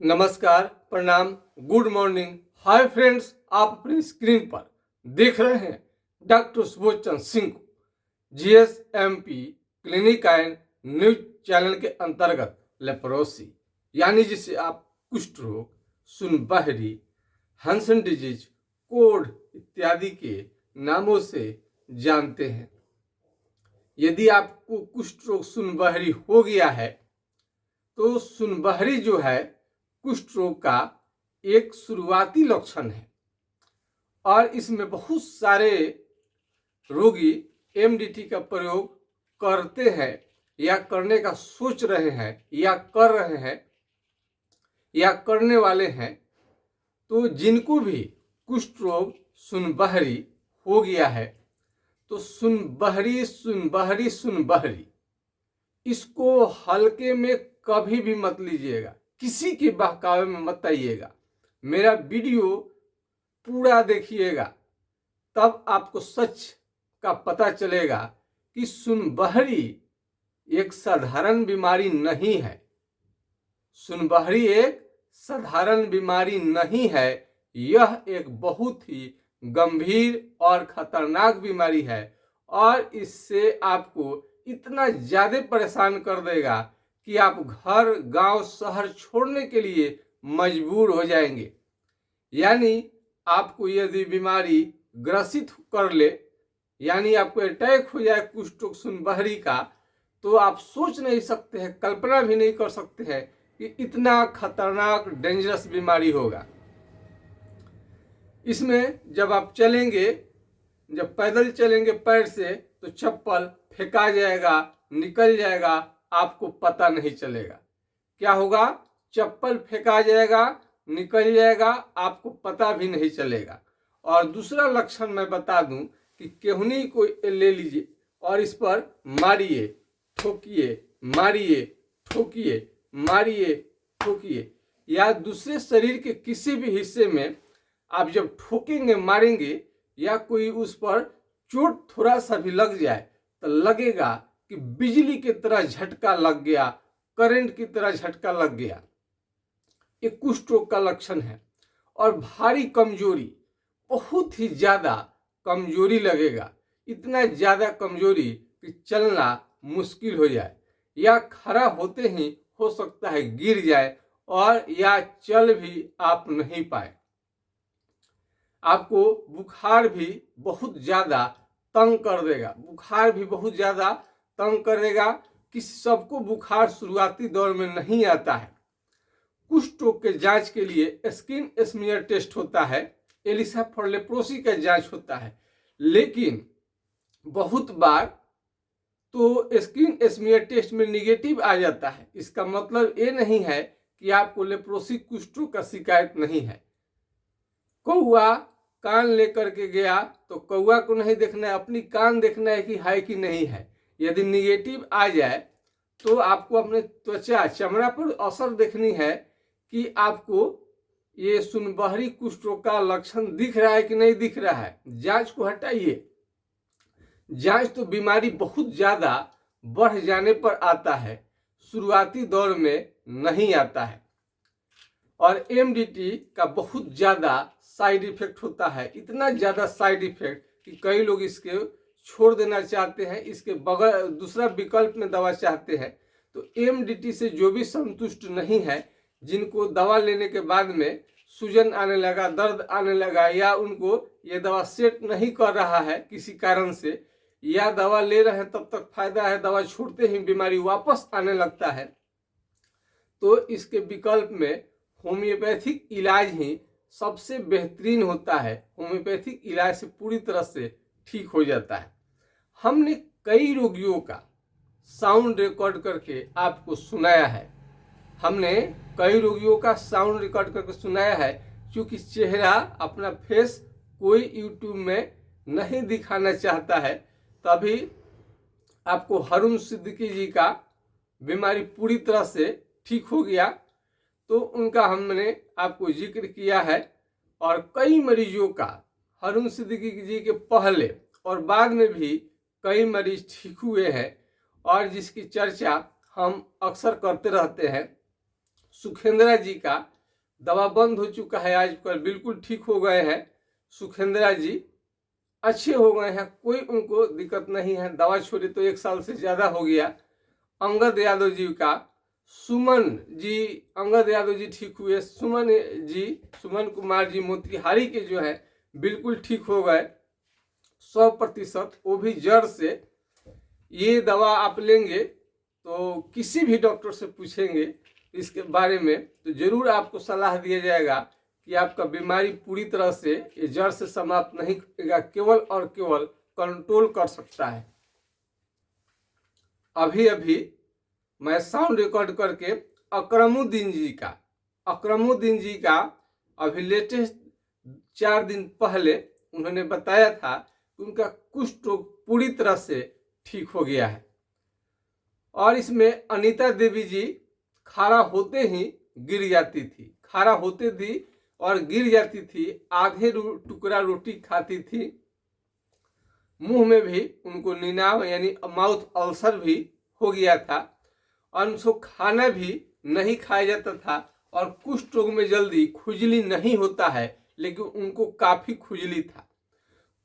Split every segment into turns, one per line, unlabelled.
नमस्कार, प्रणाम, good morning. Hi friends, आप अपनी स्क्रीन पर देख रहे हैं डॉक्टर सुबोध चंद्र सिंह को GSMP clinic and news channel के अंतर्गत लेप्रोसी यानी जिसे आप कुष्ठ रोग, सुनबहरी, हंसन डिजीज, कोढ़ इत्यादि के नामों से जानते हैं। यदि आपको कुष्ठ रोग, सुनबहरी हो गया है तो सुनबहरी जो है कुष्ठ रोग का एक शुरुआती लक्षण है और इसमें बहुत सारे रोगी MDT का प्रयोग करते हैं या करने का सोच रहे हैं या कर रहे हैं या करने वाले हैं। तो जिनको भी कुष्ठ रोग, सुनबहरी हो गया है तो सुनबहरी सुनबहरी सुनबहरी इसको हल्के में कभी भी मत लीजिएगा, किसी के बहकावे में मत आइएगा। मेरा वीडियो पूरा देखिएगा, तब आपको सच का पता चलेगा कि सुनबहरी एक साधारण बीमारी नहीं है। सुनबहरी एक साधारण बीमारी नहीं है, यह एक बहुत ही गंभीर और खतरनाक बीमारी है और इससे आपको इतना ज्यादा परेशान कर देगा कि आप घर, गांव, शहर छोड़ने के लिए मजबूर हो जाएंगे। यानी आपको यदि बीमारी ग्रसित कर ले, यानी आपको अटैक हो जाए कुष्ठ रोग, सुनबहरी का, तो आप सोच नहीं सकते हैं, कल्पना भी नहीं कर सकते हैं कि इतना खतरनाक डेंजरस बीमारी होगा। इसमें जब आप चलेंगे, जब पैदल चलेंगे पैर से, तो चप्पल फेंका जाएगा, निकल जाएगा, आपको पता नहीं चलेगा। क्या होगा? चप्पल फेंका जाएगा, निकल जाएगा, आपको पता भी नहीं चलेगा। और दूसरा लक्षण मैं बता दूं कि केहनी को ले लीजिए और इस पर मारिए, ठोकिए, मारिए, ठोकिए, मारिए, ठोकिए, या दूसरे शरीर के किसी भी हिस्से में आप जब ठोकेंगे, मारेंगे या कोई उस पर चोट थोड़ा सा भी लग जाए तो लगेगा कि बिजली की तरह झटका लग गया, करंट की तरह झटका लग गया। ये कुष्ठ रोग का लक्षण है। और भारी कमजोरी, बहुत ही ज्यादा कमजोरी लगेगा, इतना ज्यादा कमजोरी कि चलना मुश्किल हो जाए या खड़ा होते ही हो सकता है गिर जाए और या चल भी आप नहीं पाए। आपको बुखार भी बहुत ज्यादा तंग कर देगा, बुखार भी बहुत ज्यादा तंग कर देगा कि सबको बुखार शुरुआती दौर में नहीं आता है। कुष्ठ रोग के जांच के लिए स्किन स्मीयर टेस्ट होता है, एलिसा फॉर लेप्रोसी का जांच होता है, लेकिन बहुत बार तो स्किन स्मीयर टेस्ट में निगेटिव आ जाता है। इसका मतलब ये नहीं है कि आपको लेप्रोसी, कुष्ठ रोग का शिकायत नहीं है। कौआ कान लेकर के गया तो कौआ को नहीं देखना है, अपनी कान देखना है कि है कि नहीं है। यदि निगेटिव आ जाए तो आपको अपने त्वचा, चमड़ा पर असर देखनी है कि आपको ये सुनबहरी कुष्ठ रोग का लक्षण दिख रहा है कि नहीं दिख रहा है। जांच को हटाइए। जांच तो बीमारी बहुत ज्यादा बढ़ जाने पर आता है, शुरुआती दौर में नहीं आता है। और MDT का बहुत ज्यादा साइड इफेक्ट होता है, इतना ज्यादा साइड इफेक्ट कि कई लोग इसके छोड़ देना चाहते हैं, इसके बगैर दूसरा विकल्प में दवा चाहते हैं। तो MDT से जो भी संतुष्ट नहीं है, जिनको दवा लेने के बाद में सूजन आने लगा, दर्द आने लगा, या उनको ये दवा सेट नहीं कर रहा है किसी कारण से, या दवा ले रहे हैं तब तक फायदा है, दवा छोड़ते ही बीमारी वापस आने लगता है, तो इसके विकल्प में होम्योपैथिक इलाज ही सबसे बेहतरीन होता है। होम्योपैथिक इलाज से पूरी तरह से ठीक हो जाता है। हमने कई रोगियों का साउंड रिकॉर्ड करके आपको सुनाया है, हमने कई रोगियों का साउंड रिकॉर्ड करके सुनाया है। क्योंकि चेहरा, अपना फेस कोई यूट्यूब में नहीं दिखाना चाहता है, तभी आपको हारून सिद्दीकी जी का बीमारी पूरी तरह से ठीक हो गया तो उनका हमने आपको जिक्र किया है। और कई मरीजों का, हारून सिद्दीकी जी के पहले और बाद में भी कई मरीज ठीक हुए हैं और जिसकी चर्चा हम अक्सर करते रहते हैं। सुखेंद्रा जी का दवा बंद हो चुका है, आजकल बिल्कुल ठीक हो गए हैं। सुखेंद्रा जी अच्छे हो गए हैं, कोई उनको दिक्कत नहीं है, दवा छोड़े तो 1 साल से ज़्यादा हो गया। अंगद यादव जी का सुमन जी, अंगद यादव जी ठीक हुए। सुमन जी, सुमन कुमार जी मोतिहारी के जो है बिल्कुल ठीक हो गए 100%, वो भी जड़ से। ये दवा आप लेंगे तो किसी भी डॉक्टर से पूछेंगे इसके बारे में तो जरूर आपको सलाह दिया जाएगा कि आपका बीमारी पूरी तरह से ये जड़ से समाप्त नहीं करेगा, केवल और केवल कंट्रोल कर सकता है। अभी अभी मैं साउंड रिकॉर्ड करके अकरमुद्दीन जी का अभी लेटेस्ट 4 दिन पहले उन्होंने बताया था कि उनका कुष्ठ रोग पूरी तरह से ठीक हो गया है। और इसमें अनीता देवी जी खारा होते ही गिर जाती थी, खारा होते थी और गिर जाती थी, आधे टुकड़ा रोटी खाती थी, मुंह में भी उनको निनाव यानी माउथ अल्सर भी हो गया था और उनको खाना भी नहीं खाया जाता था। और कुष्ठ रोग में जल्दी खुजली नहीं होता है, लेकिन उनको काफी खुजली था।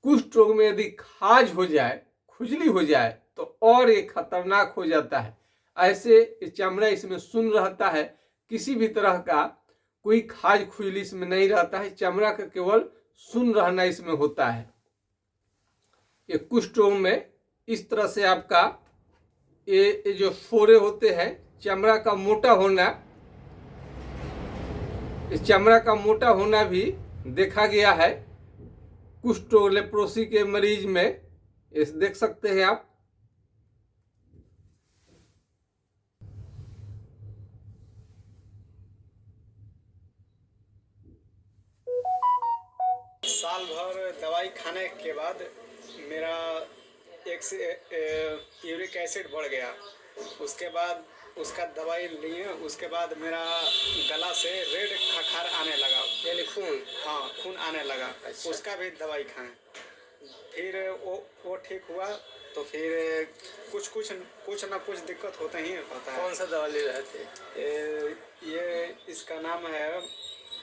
कुष्ठ रोग में यदि खाज हो जाए, खुजली हो जाए तो और ये खतरनाक हो जाता है। ऐसे चमड़ा इसमें सुन्न रहता है, किसी भी तरह का कोई खाज खुजली इसमें नहीं रहता है, चमड़ा का केवल सुन्न रहना इसमें होता है। ये कुष्ठ रोग में इस तरह से आपका ये जो फोड़े होते हैं, चमड़ा का मोटा होना, इस चमड़ा का मोटा होना भी देखा गया है कुष्ठ रोग लेप्रोसी के मरीज में। इस देख सकते हैं आप।
साल भर दवाई खाने के बाद मेरा यूरिक एसिड बढ़ गया। उसके बाद उसका दवाई लिए, उसके बाद मेरा गला से रेड खखार आने लगा,
यानी खून,
हाँ खून आने लगा।
अच्छा।
उसका भी दवाई खाएं, फिर वो ठीक हुआ। तो फिर कुछ ना कुछ दिक्कत होता ही रहता है।
कौन सा दवा ले रहे थे?
ये इसका नाम है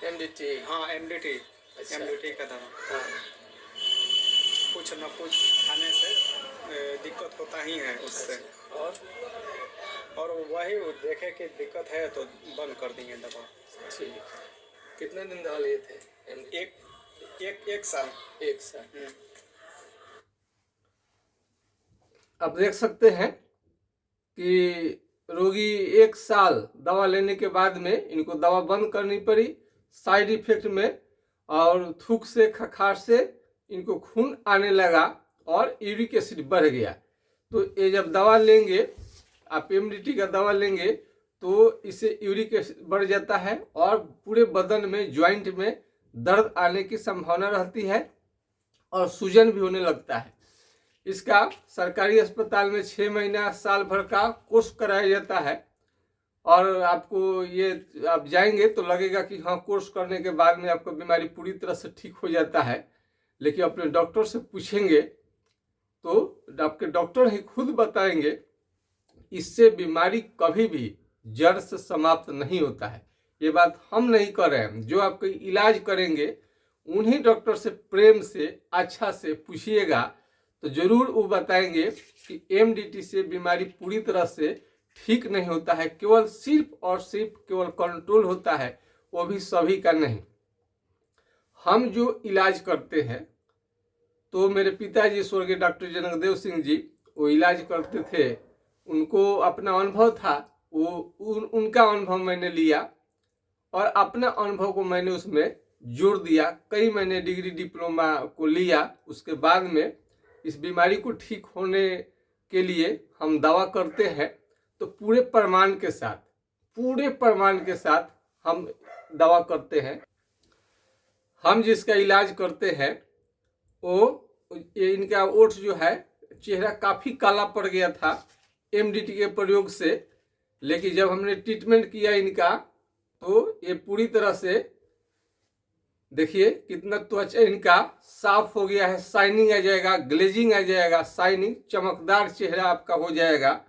MDT।
हाँ MDT।
अच्छा।
MDT का दवा।
हाँ।
कुछ न कुछ खाने से दिक्कत होता ही है उससे। और वही देखे कि दिक्कत है तो बंद कर देंगे दवा।
ठीक। कितने दिन दवा लिए थे?
एक साल।
1 साल। अब देख सकते हैं कि रोगी 1 साल दवा लेने के बाद में इनको दवा बंद करनी पड़ी साइड इफेक्ट में, और थूक से, खखार से इनको खून आने लगा और यूरिक एसिड बढ़ गया। तो ये जब दवा लेंगे, आप MDT का दवा लेंगे तो इससे यूरिक एसिड बढ़ जाता है और पूरे बदन में, ज्वाइंट में दर्द आने की संभावना रहती है और सूजन भी होने लगता है। इसका सरकारी अस्पताल में 6 महीना, साल भर का कोर्स कराया जाता है। और आपको ये, आप जाएंगे तो लगेगा कि हाँ कोर्स करने के बाद में आपको बीमारी पूरी तरह से ठीक हो जाता है, लेकिन अपने डॉक्टर से पूछेंगे तो आपके डॉक्टर ही खुद बताएंगे इससे बीमारी कभी भी जड़ से समाप्त नहीं होता है। ये बात हम नहीं कर रहे हैं, जो आपको इलाज करेंगे उन्हीं डॉक्टर से प्रेम से, अच्छा से पूछिएगा तो जरूर वो बताएंगे कि MDT से बीमारी पूरी तरह से ठीक नहीं होता है, केवल सिर्फ और सिर्फ केवल कंट्रोल होता है, वो भी सभी का नहीं। हम जो इलाज करते हैं, तो मेरे पिताजी स्वर्गीय डॉक्टर जनकदेव सिंह जी वो इलाज करते थे, उनको अपना अनुभव था, वो उनका अनुभव मैंने लिया और अपना अनुभव को मैंने उसमें जोड़ दिया। कई मैंने डिग्री डिप्लोमा को लिया, उसके बाद में इस बीमारी को ठीक होने के लिए हम दवा करते हैं तो पूरे प्रमाण के साथ हम दवा करते हैं। हम जिसका इलाज करते हैं वो, इनका ओठ जो है, चेहरा काफ़ी काला पड़ गया था MDT के प्रयोग से, लेकिन जब हमने ट्रीटमेंट किया इनका तो ये पूरी तरह से, देखिए कितना त्वचा इनका साफ हो गया है, शाइनिंग आ जाएगा, ग्लेजिंग आ जाएगा, शाइनिंग, चमकदार चेहरा आपका हो जाएगा।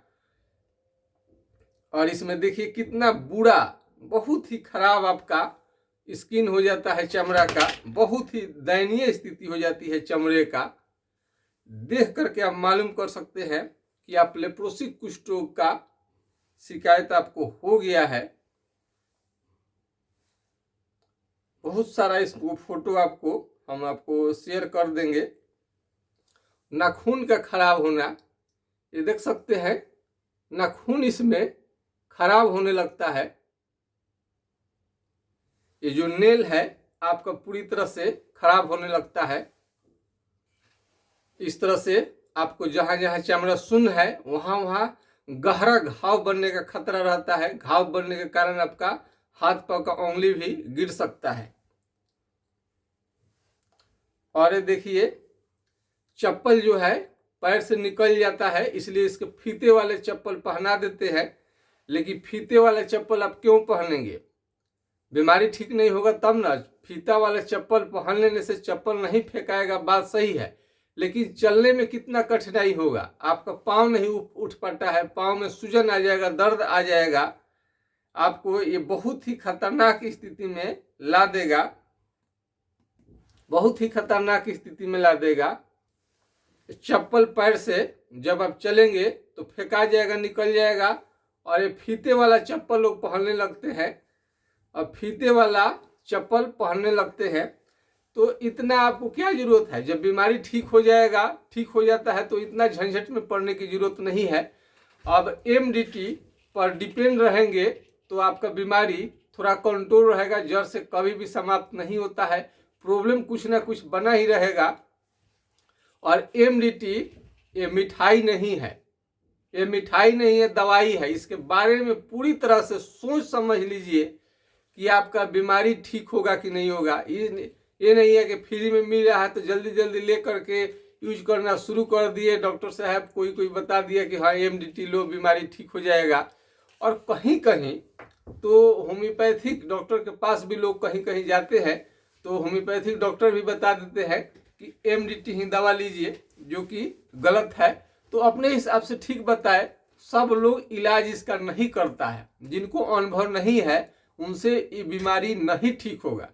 और इसमें देखिए कितना बुरा बहुत ही खराब आपका स्किन हो जाता है चमड़ा का, बहुत ही दयनीय स्थिति हो जाती है चमड़े का। देख करके आप मालूम कर सकते हैं कि आप लेप्रोसिक कुष्ठ रोग का शिकायत आपको हो गया है। बहुत सारा इसको फोटो हम आपको शेयर कर देंगे। नाखून का खराब होना, ये देख सकते हैं नाखून इसमें खराब होने लगता है। ये जो नेल है आपका पूरी तरह से खराब होने लगता है। इस तरह से आपको जहां जहां चमड़ा शून्य है वहां वहां गहरा घाव बनने का खतरा रहता है। घाव बनने के कारण आपका हाथ पांव का उंगली भी गिर सकता है। और ये देखिए चप्पल जो है पैर से निकल जाता है, इसलिए इसके फीते वाले चप्पल पहना देते हैं। लेकिन फीते वाले चप्पल आप क्यों पहनेंगे? बीमारी ठीक नहीं होगा तब ना। फीता वाले चप्पल पहन लेने से चप्पल नहीं फेंकाएगा, बात सही है, लेकिन चलने में कितना कठिनाई होगा। आपका पाँव नहीं उठ पाता है, पाँव में सूजन आ जाएगा, दर्द आ जाएगा, आपको ये बहुत ही खतरनाक स्थिति में ला देगा, बहुत ही खतरनाक स्थिति में ला देगा। चप्पल पैर से जब आप चलेंगे तो फेंका जाएगा, निकल जाएगा। और ये फीते वाला चप्पल लोग पहनने लगते हैं, और फीते वाला चप्पल पहनने लगते हैं तो इतना आपको क्या जरूरत है? जब बीमारी ठीक हो जाएगा, ठीक हो जाता है तो इतना झंझट में पड़ने की जरूरत नहीं है। अब एमडीटी पर डिपेंड रहेंगे तो आपका बीमारी थोड़ा कंट्रोल रहेगा, जड़ से कभी भी समाप्त नहीं होता है, प्रॉब्लम कुछ ना कुछ बना ही रहेगा। और एमडीटी ये मिठाई नहीं है, ये मिठाई नहीं है, दवाई है। इसके बारे में पूरी तरह से सोच समझ लीजिए कि आपका बीमारी ठीक होगा कि नहीं होगा। ये नहीं है कि फ्री में मिल रहा है तो जल्दी जल्दी ले करके यूज करना शुरू कर दिए। डॉक्टर साहब कोई बता दिया कि हाँ एमडीटी लो, बीमारी ठीक हो जाएगा। और कहीं कहीं तो होम्योपैथिक डॉक्टर के पास भी लोग कहीं कहीं जाते हैं तो होम्योपैथिक डॉक्टर भी बता देते हैं कि एमडीटी ही दवा लीजिए, जो कि गलत है। तो अपने हिसाब से ठीक बताए, सब लोग इलाज इसका नहीं करता है। जिनको अनुभव नहीं है उनसे ये बीमारी नहीं ठीक होगा।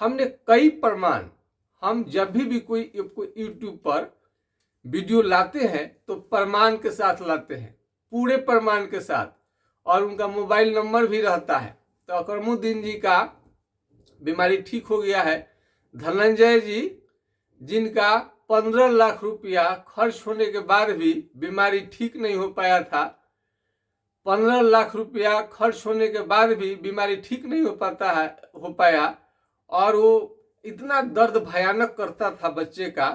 हमने कई प्रमाण, हम जब भी कोई यूट्यूब पर वीडियो लाते हैं तो प्रमाण के साथ लाते हैं, पूरे प्रमाण के साथ, और उनका मोबाइल नंबर भी रहता है। तो अकरमुद्दीन जी का बीमारी ठीक हो गया है। धनंजय जी जिनका 15 लाख रुपया खर्च होने के बाद भी बीमारी ठीक नहीं हो पाया था, 15 लाख रुपया खर्च होने के बाद भी बीमारी ठीक नहीं हो पाया। और वो इतना दर्द भयानक करता था बच्चे का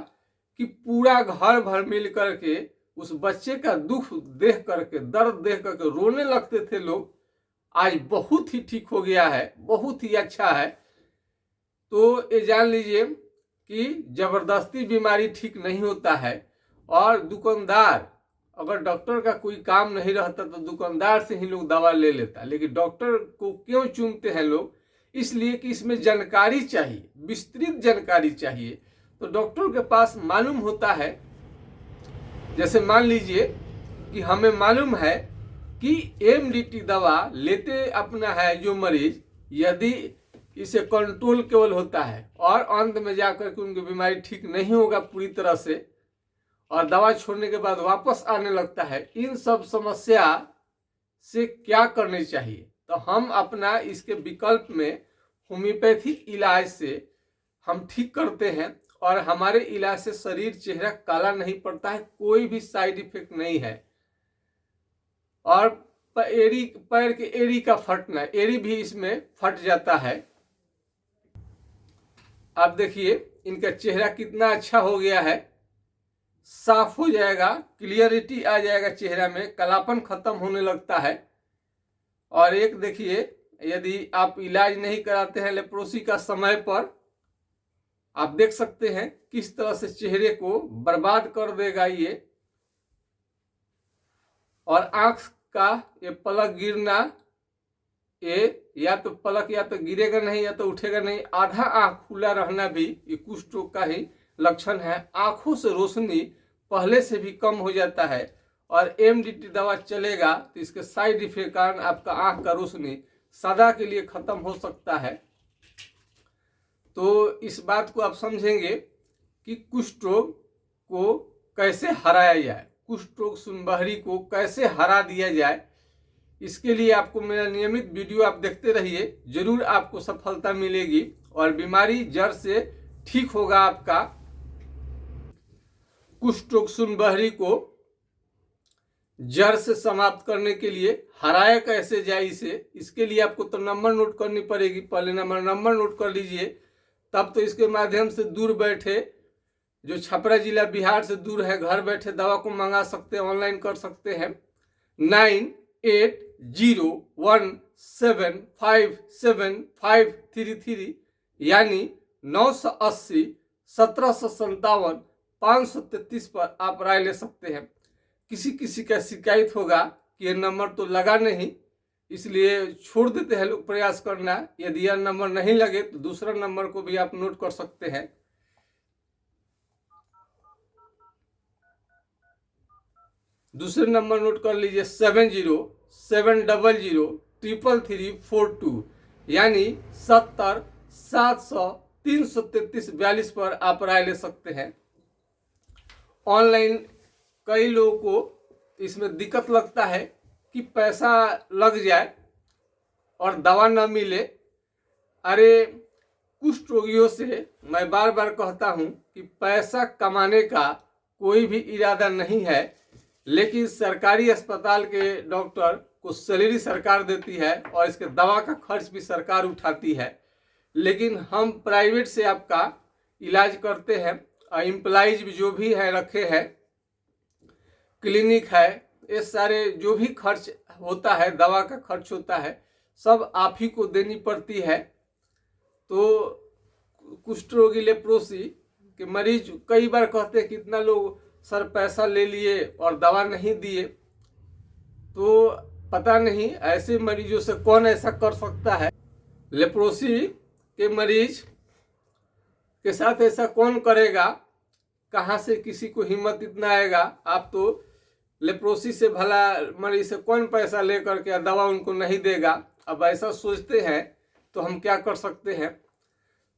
कि पूरा घर भर मिल करके उस बच्चे का दुख देख करके, दर्द देख करके रोने लगते थे लोग। आज बहुत ही ठीक हो गया है, बहुत ही अच्छा है। तो ये जान लीजिए कि जबरदस्ती बीमारी ठीक नहीं होता है। और दुकानदार, अगर डॉक्टर का कोई काम नहीं रहता तो दुकानदार से ही लोग दवा ले लेता, लेकिन डॉक्टर को क्यों चुनते हैं लोग? इसलिए कि इसमें जानकारी चाहिए, विस्तृत जानकारी चाहिए। तो डॉक्टर के पास मालूम होता है, जैसे मान लीजिए कि हमें मालूम है कि एमडीटी दवा लेते अपना है जो मरीज, यदि इसे कंट्रोल केवल होता है और अंत में जाकर के उनकी बीमारी ठीक नहीं होगा पूरी तरह से, और दवा छोड़ने के बाद वापस आने लगता है, इन सब समस्या से क्या करनी चाहिए? तो हम अपना इसके विकल्प में होम्योपैथिक इलाज से हम ठीक करते हैं। और हमारे इलाज से शरीर, चेहरा काला नहीं पड़ता है, कोई भी साइड इफेक्ट नहीं है। और पैर के एड़ी का फटना, एड़ी भी इसमें फट जाता है। आप देखिए इनका चेहरा कितना अच्छा हो गया है, साफ हो जाएगा, क्लियरिटी आ जाएगा चेहरा में, कालापन खत्म होने लगता है। और एक देखिए, यदि आप इलाज नहीं कराते हैं लेप्रोसी का समय पर, आप देख सकते हैं किस तरह से चेहरे को बर्बाद कर देगा ये। और आंख का ये पलक गिरना, ये या तो पलक या तो गिरेगा नहीं या तो उठेगा नहीं, आधा आंख खुला रहना भी ये कुष्ठ रोग का ही लक्षण है। आंखों से रोशनी पहले से भी कम हो जाता है। और एमडीटी दवा चलेगा तो इसके साइड इफेक्ट कारण आपका आंख का रोशनी सदा के लिए खत्म हो सकता है। तो इस बात को आप समझेंगे कि कुष्ठ रोग को कैसे हराया जाए, कुष्ठ रोग सुनबहरी को कैसे हरा दिया जाए। इसके लिए आपको मेरा नियमित वीडियो आप देखते रहिए, जरूर आपको सफलता मिलेगी और बीमारी जड़ से ठीक होगा। आपका कुष्ठ रोग सुनबहरी को जड़ से समाप्त करने के लिए हराया कैसे जाए इसे, इसके लिए आपको तो नंबर नोट करनी पड़ेगी। पहले नंबर नोट कर लीजिए, तब तो इसके माध्यम से दूर बैठे, जो छपरा जिला बिहार से दूर है, घर बैठे दवा को मंगा सकते हैं, ऑनलाइन कर सकते हैं। 9801757533 यानी 980-1757-533 पर आप राय ले सकते हैं। किसी का शिकायत होगा कि ये नंबर तो लगा नहीं, इसलिए छोड़ देते हैं लोग प्रयास करना। यदि यह नंबर नहीं लगे तो दूसरा नंबर को भी आप नोट कर सकते हैं। दूसरे नंबर नोट कर लीजिए 7070033342 यानी 70-700-333-42 पर आप राय ले सकते हैं। ऑनलाइन कई लोगों को इसमें दिक्कत लगता है कि पैसा लग जाए और दवा न मिले। अरे कुष्ठ रोगियों से मैं बार बार कहता हूं कि पैसा कमाने का कोई भी इरादा नहीं है, लेकिन सरकारी अस्पताल के डॉक्टर को सैलरी सरकार देती है और इसके दवा का खर्च भी सरकार उठाती है। लेकिन हम प्राइवेट से आपका इलाज करते हैं और एम्प्लॉइज भी जो भी है रखे हैं, क्लिनिक है, ये सारे जो भी खर्च होता है, दवा का खर्च होता है, सब आप ही को देनी पड़ती है। तो कुष्ठ रोगी लेप्रोसी के मरीज कई बार कहते हैं कितना लोग सर पैसा ले लिए और दवा नहीं दिए, तो पता नहीं ऐसे मरीजों से कौन ऐसा कर सकता है। लेप्रोसी के मरीज के साथ ऐसा कौन करेगा, कहाँ से किसी को हिम्मत इतना आएगा। आप तो लेप्रोसी से भला मरीज से कौन पैसा लेकर के दवा उनको नहीं देगा। अब ऐसा सोचते हैं तो हम क्या कर सकते हैं।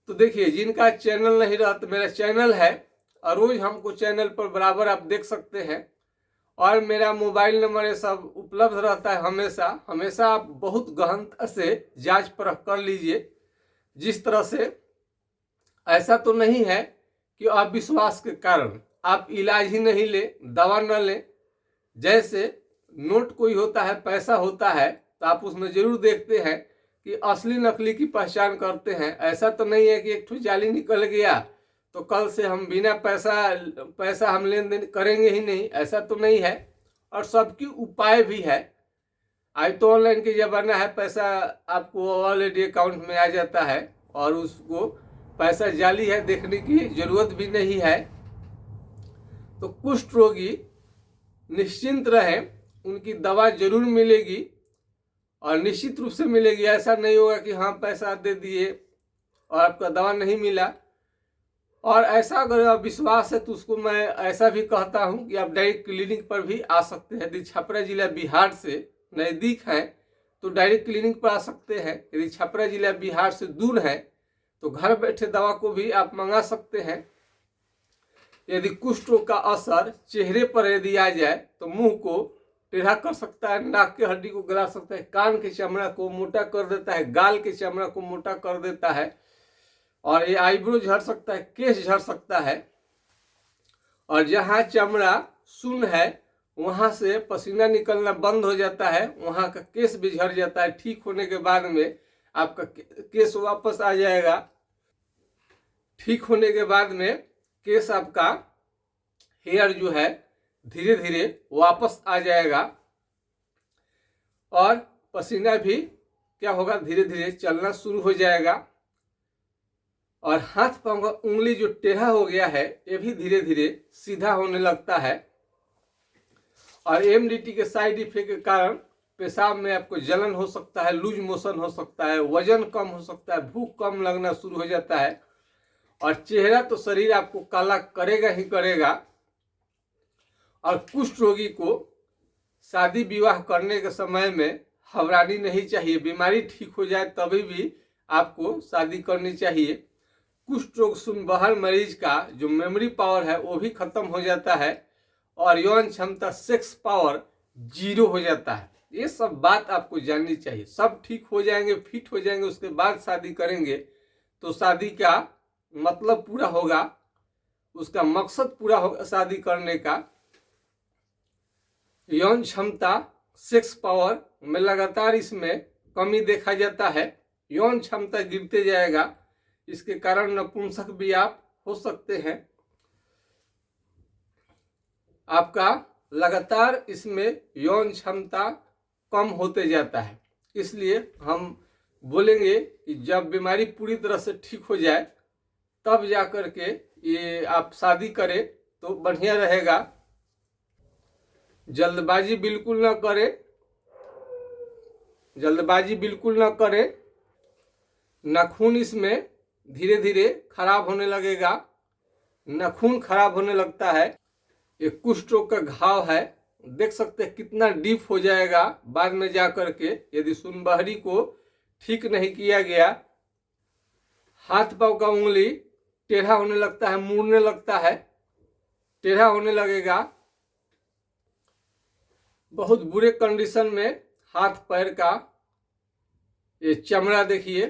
तो देखिए, जिनका चैनल नहीं रहा तो मेरा चैनल है और रोज हमको चैनल पर बराबर आप देख सकते हैं और मेरा मोबाइल नंबर ये सब उपलब्ध रहता है हमेशा आप बहुत गहनता से जांच परख कर लीजिए। जिस तरह से ऐसा तो नहीं है कि अविश्वास के कारण आप इलाज ही नहीं ले, दवा न ले। जैसे नोट कोई होता है, पैसा होता है, तो आप उसमें जरूर देखते हैं कि असली नकली की पहचान करते हैं। ऐसा तो नहीं है कि एक ठो जाली निकल गया तो कल से हम बिना पैसा हम लेन देन करेंगे ही नहीं, ऐसा तो नहीं है। और सबकी उपाय भी है। आज तो ऑनलाइन के ज़माना है, पैसा आपको ऑलरेडी अकाउंट में आ जाता है और उसको पैसा जाली है देखने की जरूरत भी नहीं है। तो कुष्ठ रोगी निश्चिंत रहे, उनकी दवा जरूर मिलेगी और निश्चित रूप से मिलेगी। ऐसा नहीं होगा कि हाँ पैसा दे दिए और आपका दवा नहीं मिला। और ऐसा अगर विश्वास है तो उसको मैं ऐसा भी कहता हूं कि आप डायरेक्ट क्लिनिक पर भी आ सकते हैं। यदि छपरा जिला बिहार से नज़दीक है तो डायरेक्ट क्लिनिक पर आ सकते हैं। यदि छपरा जिला बिहार से दूर है तो घर बैठे दवा को भी आप मंगा सकते हैं। यदि कुष्ठ रोग का असर चेहरे पर यदि आ जाए तो मुंह को टेढ़ा कर सकता है, नाक की हड्डी को गला सकता है, कान के चमड़ा को मोटा कर देता है, गाल के चमड़ा को मोटा कर देता है और ये आईब्रो झड़ सकता है, केश झड़ सकता है। और जहाँ चमड़ा शून्य है वहां से पसीना निकलना बंद हो जाता है, वहां का केश भी झड़ जाता है। ठीक होने के बाद में आपका केश वापस आ जाएगा। ठीक होने के बाद में केश आपका हेयर जो है धीरे धीरे वापस आ जाएगा और पसीना भी क्या होगा, धीरे धीरे चलना शुरू हो जाएगा। और हाथ पांव का उंगली जो टेढ़ा हो गया है ये भी धीरे धीरे सीधा होने लगता है। और एमडीटी के साइड इफेक्ट के कारण पेशाब में आपको जलन हो सकता है, लूज मोशन हो सकता है, वजन कम हो सकता है, भूख कम लगना शुरू हो जाता है और चेहरा तो शरीर आपको काला करेगा ही करेगा। और कुष्ठ रोगी को शादी विवाह करने के समय में घबरानी नहीं चाहिए। बीमारी ठीक हो जाए तभी भी आपको शादी करनी चाहिए। कुष्ठ रोग सुनबहर मरीज का जो मेमोरी पावर है वो भी खत्म हो जाता है और यौन क्षमता सेक्स पावर 0 हो जाता है। ये सब बात आपको जाननी चाहिए। सब ठीक हो जाएंगे, फिट हो जाएंगे, उसके बाद शादी करेंगे तो शादी का मतलब पूरा होगा, उसका मकसद पूरा होगा शादी करने का। यौन क्षमता सेक्स पावर में लगातार इसमें कमी देखा जाता है। यौन क्षमता गिरते जाएगा, इसके कारण नपुंसक भी आप हो सकते हैं। आपका लगातार इसमें यौन क्षमता कम होते जाता है। इसलिए हम बोलेंगे कि जब बीमारी पूरी तरह से ठीक हो जाए तब जा कर के ये आप शादी करें तो बढ़िया रहेगा। जल्दबाजी बिल्कुल ना करें, जल्दबाजी बिल्कुल ना करें। नाखून इसमें धीरे धीरे खराब होने लगेगा, नाखून खराब होने लगता है। ये कुष्ठ रोग का घाव है, देख सकते हैं कितना डीप हो जाएगा बाद में जा कर के यदि सुनबहरी को ठीक नहीं किया गया। हाथ पांव का उंगली टेढ़ा होने लगता है, मुड़ने लगता है, टेढ़ा होने लगेगा। बहुत बुरे कंडीशन में हाथ पैर का ये चमड़ा देखिए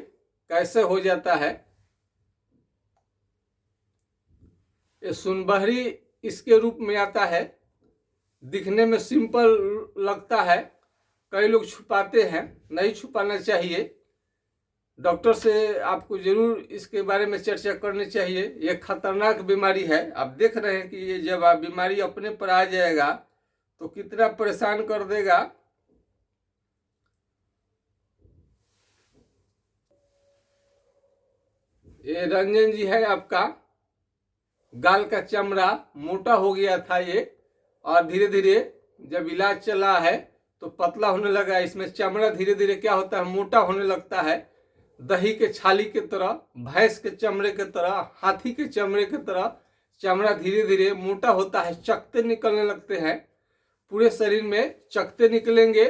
कैसे हो जाता है। ये सुनबहरी इसके रूप में आता है, दिखने में सिंपल लगता है, कई लोग छुपाते हैं, नहीं छुपाना चाहिए। डॉक्टर से आपको जरूर इसके बारे में चर्चा करनी चाहिए। ये खतरनाक बीमारी है। आप देख रहे हैं कि ये जब आप बीमारी अपने पर आ जाएगा तो कितना परेशान कर देगा। ये रंजन जी है, आपका गाल का चमड़ा मोटा हो गया था ये, और धीरे धीरे जब इलाज चला है तो पतला होने लगा। इसमें चमड़ा धीरे धीरे क्या होता है, मोटा होने लगता है, दही के छाली के तरह, भैंस के चमड़े के तरह, हाथी के चमड़े के तरह चमड़ा धीरे धीरे मोटा होता है, चकते निकलने लगते हैं। पूरे शरीर में चकते निकलेंगे,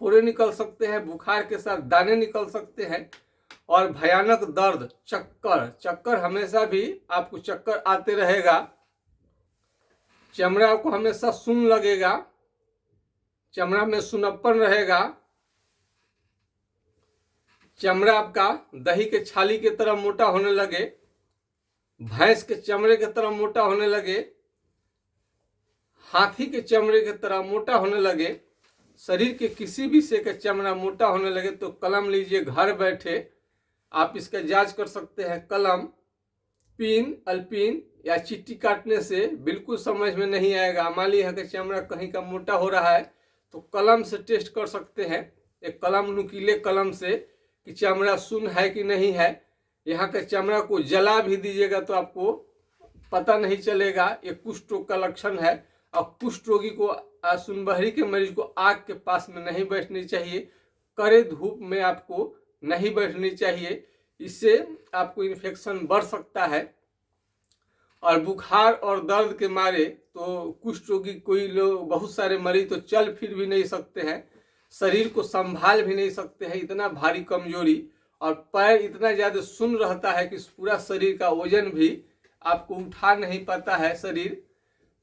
फोड़े निकल सकते हैं, बुखार के साथ दाने निकल सकते हैं और भयानक दर्द, चक्कर हमेशा भी आपको चक्कर आते रहेगा। चमड़ा को हमेशा सुन लगेगा, चमड़ा में सुनप्पन रहेगा। चमड़ा आपका दही के छाली की तरह मोटा होने लगे, भैंस के चमड़े की तरह मोटा होने लगे, हाथी के चमड़े की तरह मोटा होने लगे, शरीर के किसी भी हिस्से का चमड़ा मोटा होने लगे तो कलम लीजिए, घर बैठे आप इसका जांच कर सकते हैं। कलम, पिन, अल्पिन या चिट्ठी काटने से बिल्कुल समझ में नहीं आएगा। मान लीजिए यहाँ का चमड़ा कहीं का मोटा हो रहा है तो कलम से टेस्ट कर सकते हैं, एक कलम, नुकीले कलम से, कि चमड़ा सुन है कि नहीं है। यहाँ के चमड़ा को जला भी दीजिएगा तो आपको पता नहीं चलेगा। ये कुष्ठ रोग का लक्षण है। और कुष्ठ रोगी को, सुनबहरी के मरीज को आग के पास में नहीं बैठनी चाहिए, कड़े धूप में आपको नहीं बैठनी चाहिए, इससे आपको इन्फेक्शन बढ़ सकता है। और बुखार और दर्द के मारे तो कुष्ठ रोगी, कोई लोग, बहुत सारे मरीज तो चल फिर भी नहीं सकते हैं, शरीर को संभाल भी नहीं सकते हैं, इतना भारी कमजोरी, और पैर इतना ज़्यादा सुन्न रहता है कि पूरा शरीर का वजन भी आपको उठा नहीं पाता है शरीर।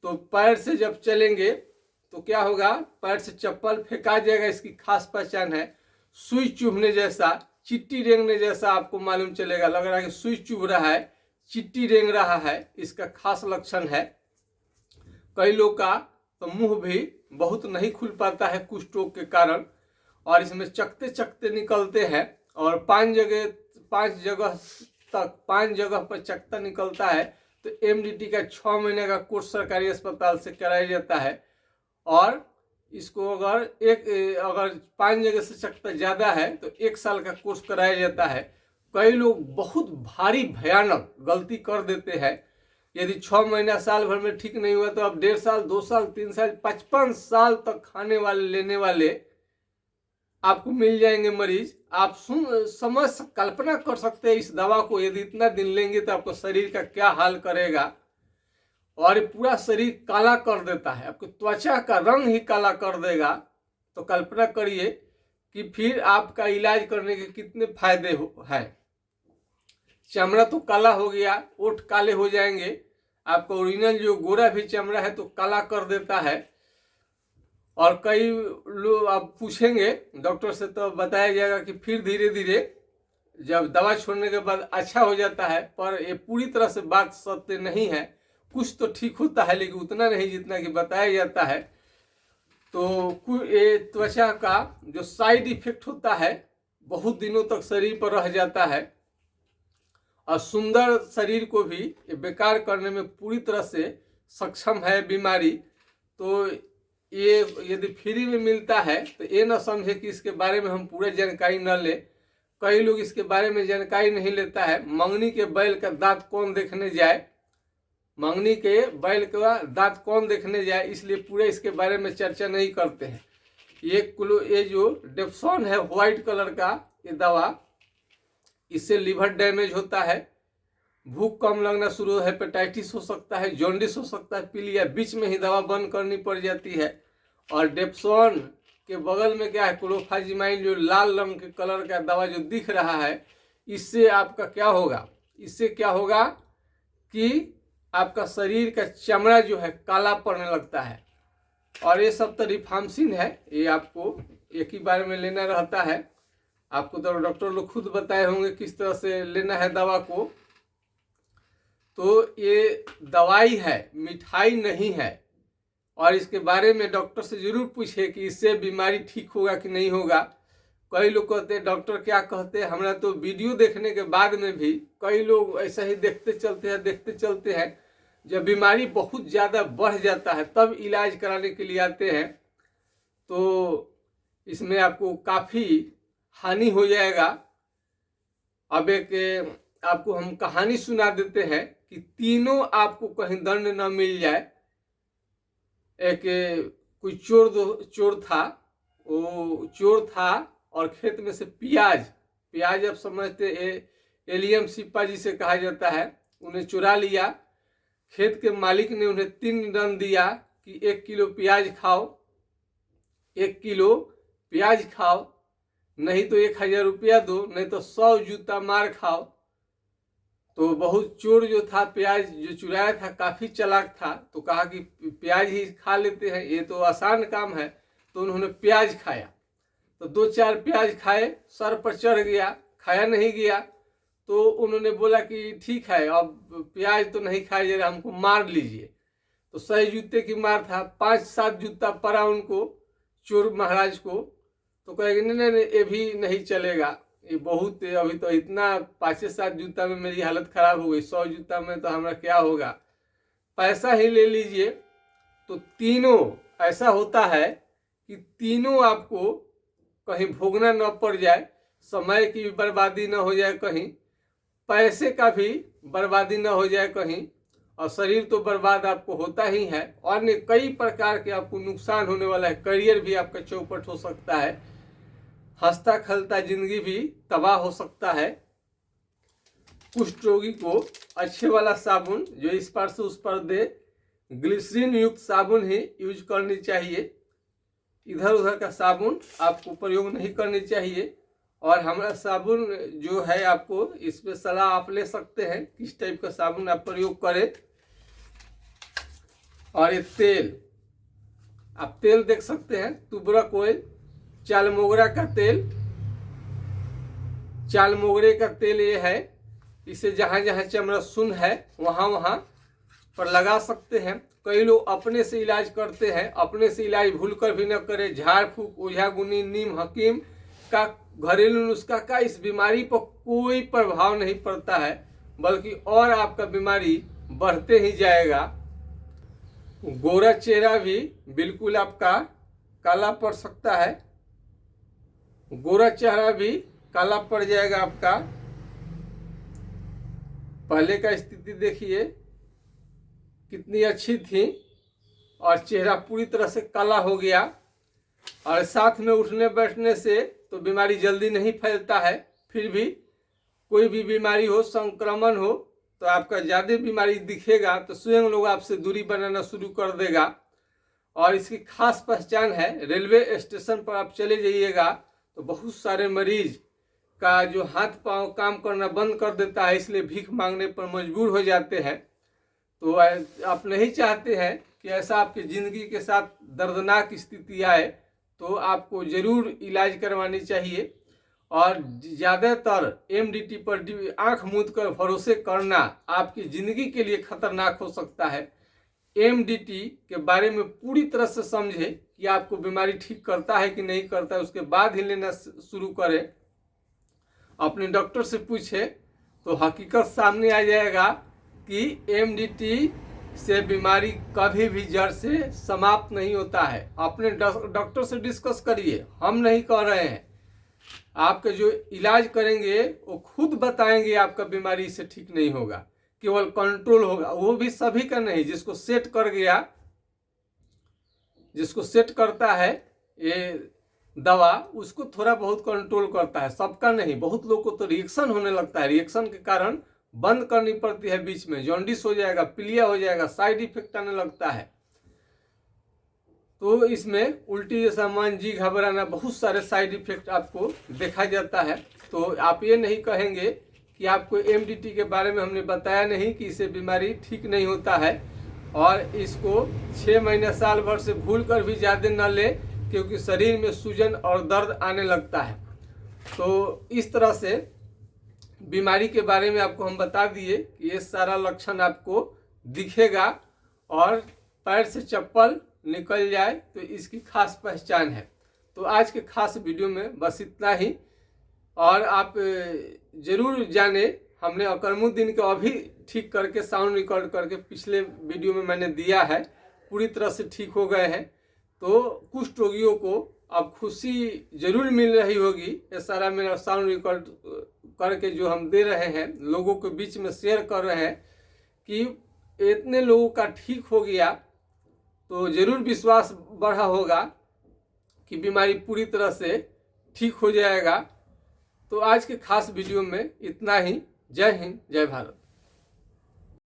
तो पैर से जब चलेंगे तो क्या होगा, पैर से चप्पल फेंका जाएगा। इसकी खास पहचान है, सुई चुभने जैसा, चिट्टी रेंगने जैसा आपको मालूम चलेगा, लग रहा है कि सुई चुभ रहा है, चिट्टी रेंग रहा है, इसका खास लक्षण है। कई लोग का तो मुंह भी बहुत नहीं खुल पाता है कुष्ठ रोग के कारण, और इसमें चकते चकते निकलते हैं, और 5 जगह पर चकता निकलता है। तो एमडीटी का 6 महीने का कोर्स सरकारी अस्पताल से कराया जाता है, और इसको अगर 5 जगह से चकता ज़्यादा है तो 1 साल का कोर्स कराया जाता है। कई लोग बहुत भारी भयानक गलती कर देते हैं। यदि 6 महीना साल भर में ठीक नहीं हुआ तो अब 1.5 साल, 2 साल, 3 साल, 55 साल तक खाने वाले, लेने वाले आपको मिल जाएंगे मरीज। आप समझ, कल्पना कर सकते हैं इस दवा को यदि इतना दिन लेंगे तो आपको शरीर का क्या हाल करेगा। और पूरा शरीर काला कर देता है, आपकी त्वचा का रंग ही काला कर देगा। तो कल्पना करिए कि फिर आपका इलाज करने के कितने फायदे हैं। चमड़ा तो काला हो गया, ओठ काले हो जाएंगे, आपका ओरिजिनल जो गोरा भी चमड़ा है तो काला कर देता है। और कई लोग आप पूछेंगे डॉक्टर से तो बताया जाएगा कि फिर धीरे धीरे जब दवा छोड़ने के बाद अच्छा हो जाता है, पर ये पूरी तरह से बात सत्य नहीं है। कुछ तो ठीक होता है लेकिन उतना नहीं जितना कि बताया जाता है। तो ये त्वचा का जो साइड इफेक्ट होता है बहुत दिनों तक शरीर पर रह जाता है और सुंदर शरीर को भी ये बेकार करने में पूरी तरह से सक्षम है बीमारी। तो ये यदि फ्री में मिलता है तो ये ना समझे कि इसके बारे में हम पूरे जानकारी न ले। कई लोग इसके बारे में जानकारी नहीं लेता है। मंगनी के बैल का दांत कौन देखने जाए, मंगनी के बैल का दांत कौन देखने जाए, इसलिए पूरे इसके बारे में चर्चा नहीं करते हैं। ये जो डेप्सोन है व्हाइट कलर का ये दवा, इससे लिवर डैमेज होता है, भूख कम लगना शुरू हो, हेपेटाइटिस हो सकता है, जॉन्डिस हो सकता है, पीलिया, बीच में ही दवा बंद करनी पड़ जाती है। और डेप्सोन के बगल में क्या है, क्लोफाजिमाइन, जो लाल रंग के कलर का दवा जो दिख रहा है, इससे आपका क्या होगा, इससे क्या होगा कि आपका शरीर का चमड़ा जो है काला पड़ने लगता है। और ये सब तो रिफार्मसिन है, ये आपको एक ही बार में लेना रहता है। आपको तो डॉक्टर लोग खुद बताए होंगे किस तरह से लेना है दवा को। तो ये दवाई है, मिठाई नहीं है। और इसके बारे में डॉक्टर से जरूर पूछे कि इससे बीमारी ठीक होगा कि नहीं होगा। कई लोग कहते हैं डॉक्टर क्या कहते हैं, हमारा तो वीडियो देखने के बाद में भी कई लोग ऐसा ही देखते चलते हैं। जब बीमारी बहुत ज़्यादा बढ़ जाता है तब इलाज कराने के लिए आते हैं। तो इसमें आपको काफ़ी हानि हो जाएगा। अब एक आपको हम कहानी सुना देते हैं कि तीनों आपको कहीं दंड न मिल जाए। एक कोई चोर था, वो चोर था और खेत में से प्याज आप समझते एलियम सिप्पा जी से कहा जाता है, उन्हें चुरा लिया। खेत के मालिक ने उन्हें 3 रन दिया कि 1 किलो प्याज खाओ, 1 किलो प्याज खाओ, नहीं तो 1000 रुपया दो, नहीं तो 100 जूता मार खाओ। तो बहुत चोर जो था, प्याज जो चुराया था काफ़ी चालाक था, तो कहा कि प्याज ही खा लेते हैं, ये तो आसान काम है। तो उन्होंने प्याज खाया, तो 2-4 प्याज खाए, सर पर चढ़ गया, खाया नहीं गया। तो उन्होंने बोला कि ठीक है, अब प्याज तो नहीं खाया जा रहा, हमको मार लीजिए। तो 100 जूते की मार था, 5-7 जूता पड़ा उनको, चोर महाराज को। तो कहेंगे नहीं, ये भी नहीं चलेगा, ये बहुत, अभी तो इतना 5-7 जूता में मेरी हालत खराब हो गई, 100 जूता में तो हमारा क्या होगा, पैसा ही ले लीजिए। तो तीनों ऐसा होता है कि तीनों आपको कहीं भोगना न पड़ जाए, समय की भी बर्बादी न हो जाए कहीं, पैसे का भी बर्बादी न हो जाए कहीं, और शरीर तो बर्बाद आपको होता ही है। अन्य कई प्रकार के आपको नुकसान होने वाला है, करियर भी आपका चौपट हो सकता है, हंसता खेलता जिंदगी भी तबाह हो सकता है। कुष्ठ रोगी को अच्छे वाला साबुन जो इस पार से उस पार दे, ग्लिसरीन युक्त साबुन ही यूज करनी चाहिए। इधर उधर का साबुन आपको प्रयोग नहीं करनी चाहिए। और हमारा साबुन जो है, आपको इसमें सलाह आप ले सकते हैं किस टाइप का साबुन आप प्रयोग करें। और ये तेल, आप तेल देख सकते हैं, तुबरक ऑयल, चालमोगरा का तेल, चालमोगरे का तेल ये है। इसे जहाँ जहाँ चमड़ा सुन है वहाँ पर लगा सकते हैं। कई लोग अपने से इलाज करते हैं, अपने से इलाज भूल कर भी न करें। झाड़ फूक, ओझा गुनी, नीम हकीम का घरेलू नुस्खा का इस बीमारी पर कोई प्रभाव नहीं पड़ता है, बल्कि और आपका बीमारी बढ़ते ही जाएगा। गोरा चेहरा भी बिल्कुल आपका काला पड़ सकता है, गोरा चेहरा भी काला पड़ जाएगा आपका। पहले का स्थिति देखिए कितनी अच्छी थी और चेहरा पूरी तरह से काला हो गया। और साथ में उठने बैठने से तो बीमारी जल्दी नहीं फैलता है, फिर भी कोई भी बीमारी हो, संक्रमण हो, तो आपका ज़्यादा बीमारी दिखेगा तो स्वयं लोग आपसे दूरी बनाना शुरू कर देगा। और इसकी खास पहचान है, रेलवे स्टेशन पर आप चले जाइएगा तो बहुत सारे मरीज का जो हाथ पांव काम करना बंद कर देता है, इसलिए भीख मांगने पर मजबूर हो जाते हैं। तो आप नहीं चाहते हैं कि ऐसा आपकी ज़िंदगी के साथ दर्दनाक स्थिति आए, तो आपको ज़रूर इलाज करवानी चाहिए। और ज़्यादातर एमडीटी पर आंख मूंद कर भरोसे करना आपकी ज़िंदगी के लिए खतरनाक हो सकता है। एमडीटी के बारे में पूरी तरह से समझे कि आपको बीमारी ठीक करता है कि नहीं करता है, उसके बाद ही लेना शुरू करें। अपने डॉक्टर से पूछे तो हकीकत सामने आ जाएगा कि एमडीटी से बीमारी कभी भी जड़ से समाप्त नहीं होता है। अपने डॉक्टर से डिस्कस करिए, हम नहीं कह रहे हैं। आपके जो इलाज करेंगे वो खुद बताएंगे आपका बीमारी से ठीक नहीं होगा, केवल कंट्रोल होगा। वो भी सभी का नहीं, जिसको सेट कर गया, जिसको सेट करता है ये दवा, उसको थोड़ा बहुत कंट्रोल करता है, सबका नहीं। बहुत लोगों को तो रिएक्शन होने लगता है, रिएक्शन के कारण बंद करनी पड़ती है, बीच में जॉन्डिस हो जाएगा, पीलिया हो जाएगा, साइड इफेक्ट आने लगता है। तो इसमें उल्टी जैसा मन, जी घबराना, बहुत सारे साइड इफेक्ट आपको देखा जाता है। तो आप ये नहीं कहेंगे कि आपको एमडीटी के बारे में हमने बताया नहीं कि इससे बीमारी ठीक नहीं होता है, और इसको 6 महीने साल भर से भूल कर भी ज़्यादा न ले, क्योंकि शरीर में सूजन और दर्द आने लगता है। तो इस तरह से बीमारी के बारे में आपको हम बता दिए कि ये सारा लक्षण आपको दिखेगा, और पैर से चप्पल निकल जाए तो इसकी खास पहचान है। तो आज के खास वीडियो में बस इतना ही। और आप ज़रूर जाने, हमने अकरमुद्दीन को अभी ठीक करके साउंड रिकॉर्ड करके पिछले वीडियो में मैंने दिया है, पूरी तरह से ठीक हो गए हैं। तो कुष्ठ रोगियों को अब खुशी जरूर मिल रही होगी। ये सारा मेरा साउंड रिकॉर्ड करके जो हम दे रहे हैं, लोगों के बीच में शेयर कर रहे हैं कि इतने लोगों का ठीक हो गया, तो ज़रूर विश्वास बढ़ा होगा कि बीमारी पूरी तरह से ठीक हो जाएगा। तो आज के खास वीडियो में इतना ही। जय हिंद, जय भारत।